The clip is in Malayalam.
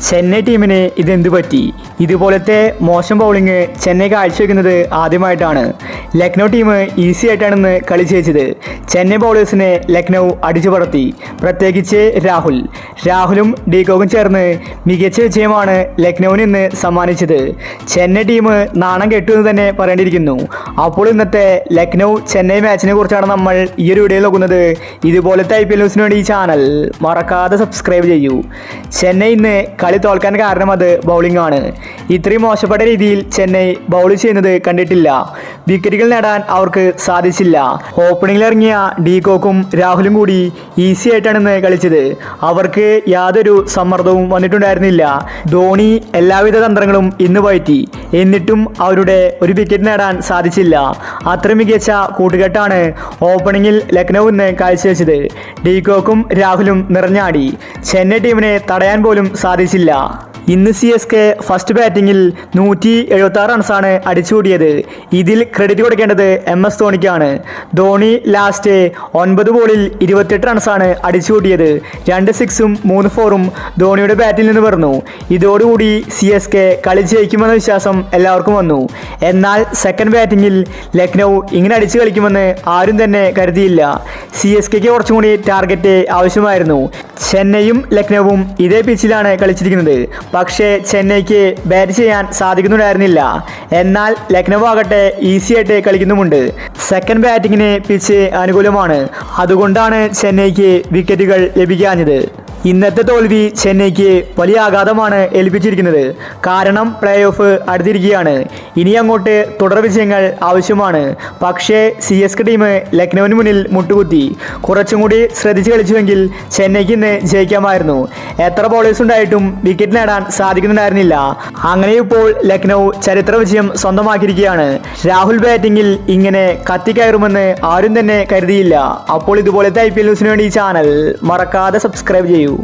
ചെന്നൈ ടീമിന് ഇതെന്തു പറ്റി? ഇതുപോലത്തെ മോശം ബൗളിംഗ് ചെന്നൈ കാഴ്ചവെക്കുന്നത് ആദ്യമായിട്ടാണ്. ലക്നൗ ടീം ഈസി ആയിട്ടാണ് കളി ജയിച്ചത്. ചെന്നൈ ബൗളേഴ്സിനെ ലക്നൗ അടിച്ചു പറത്തി. പ്രത്യേകിച്ച് രാഹുലും ഡീകോക്കും ചേർന്ന് മികച്ച വിജയമാണ് ലക്നൌവിന് ഇന്ന് സമ്മാനിച്ചത്. ചെന്നൈ ടീം നാണം കെട്ടു എന്ന് തന്നെ പറയേണ്ടിയിരിക്കുന്നു. അപ്പോൾ ഇന്നത്തെ ലക്നൗ ചെന്നൈ മാച്ചിനെ കുറിച്ചാണ് നമ്മൾ ഈ ഒരു വീഡിയോയിൽ നോക്കുന്നത്. ഇതുപോലത്തെ IPL ന്യൂസിന് വേണ്ടി ഈ ചാനൽ മറക്കാതെ സബ്സ്ക്രൈബ് ചെയ്യൂ. ചെന്നൈ ഇന്ന് കളി തോൽക്കാൻ കാരണം അത് ബൗളിംഗ് ആണ്. ഇത്രയും മോശപ്പെട്ട രീതിയിൽ ചെന്നൈ ബൗൾ ചെയ്യുന്നത് കണ്ടിട്ടില്ല. വിക്കറ്റുകൾ നേടാൻ അവർക്ക് സാധിച്ചില്ല. ഓപ്പണിംഗിൽ ഇറങ്ങിയ ഡീകോക്കും രാഹുലും കൂടി ഈസി ആയിട്ടാണ് ഇന്ന് കളിച്ചത്. അവർക്ക് യാതൊരു സമ്മർദ്ദവും വന്നിട്ടുണ്ടായിരുന്നില്ല. ധോണി എല്ലാവിധ തന്ത്രങ്ങളും ഇന്ന് പയറ്റി. എന്നിട്ടും അവരുടെ ഒരു വിക്കറ്റ് നേടാൻ സാധിച്ചില്ല. അത്ര മികച്ച കൂട്ടുകെട്ടാണ് ഓപ്പണിംഗിൽ ലക്നൗ ഇന്ന് കാഴ്ചവെച്ചത്. ഡീകോക്കും രാഹുലും നിറഞ്ഞാടി. ചെന്നൈ ടീമിനെ തടയാൻ പോലും സാധിച്ചില്ല. ഇന്ന് CSK ഫസ്റ്റ് ബാറ്റിങ്ങിൽ 176 റൺസാണ് അടിച്ചുകൂടിയത്. ഇതിൽ ക്രെഡിറ്റ് കൊടുക്കേണ്ടത് MS ധോണിക്കാണ്. ധോണി ലാസ്റ്റ് 9 ബോളിൽ 28 റൺസാണ് അടിച്ചുകൂടിയത്. 2 6ഉം 3 4ഉം ധോണിയുടെ ബാറ്റിൽ നിന്ന് പറഞ്ഞു. ഇതോടുകൂടി CSK കളി ജയിക്കുമെന്ന വിശ്വാസം എല്ലാവർക്കും വന്നു. എന്നാൽ സെക്കൻഡ് ബാറ്റിങ്ങിൽ ലക്നൗ ഇങ്ങനെ അടിച്ചു കളിക്കുമെന്ന് ആരും തന്നെ കരുതിയില്ല. CSKയ്ക്ക് കുറച്ചും കൂടി ടാർഗറ്റ് ആവശ്യമായിരുന്നു. ചെന്നൈയും ലക്നൌവും ഇതേ പിച്ചിലാണ് കളിച്ചിരിക്കുന്നത്. പക്ഷേ ചെന്നൈക്ക് ബാറ്റ് ചെയ്യാൻ സാധിക്കുന്നുണ്ടായിരുന്നില്ല. എന്നാൽ ലക്നൗ ആകട്ടെ ഈസി ആയിട്ട് കളിക്കുന്നുമുണ്ട്. സെക്കൻഡ് ബാറ്റിങ്ങിന് പിച്ച് അനുകൂലമാണ്. അതുകൊണ്ടാണ് ചെന്നൈക്ക് വിക്കറ്റുകൾ ലഭിക്കാഞ്ഞത്. ഇന്നത്തെ തോൽവി ചെന്നൈക്ക് വലിയ ആഘാതമാണ് ഏൽപ്പിച്ചിരിക്കുന്നത്. കാരണം പ്ലേ ഓഫ് അടുത്തിരിക്കുകയാണ്. ഇനി അങ്ങോട്ട് തുടർ വിജയങ്ങൾ ആവശ്യമാണ്. പക്ഷേ CSK ടീം ലക്നൌവിന് മുന്നിൽ മുട്ടുകുത്തി. കുറച്ചും കൂടി ശ്രദ്ധിച്ച് കളിച്ചുവെങ്കിൽ ചെന്നൈക്ക് ഇന്ന് ജയിക്കാമായിരുന്നു. എത്ര ബോളേഴ്സ് ഉണ്ടായിട്ടും വിക്കറ്റ് നേടാൻ സാധിക്കുന്നുണ്ടായിരുന്നില്ല. അങ്ങനെ ഇപ്പോൾ ലക്നൗ ചരിത്ര വിജയം സ്വന്തമാക്കിയിരിക്കുകയാണ്. രാഹുൽ ബാറ്റിങ്ങിൽ ഇങ്ങനെ കത്തിക്കയറുമെന്ന് ആരും തന്നെ കരുതിയില്ല. അപ്പോൾ ഇതുപോലത്തെ IPL ന്യൂസിന് വേണ്ടി ഈ ചാനൽ മറക്കാതെ സബ്സ്ക്രൈബ് ചെയ്യൂ.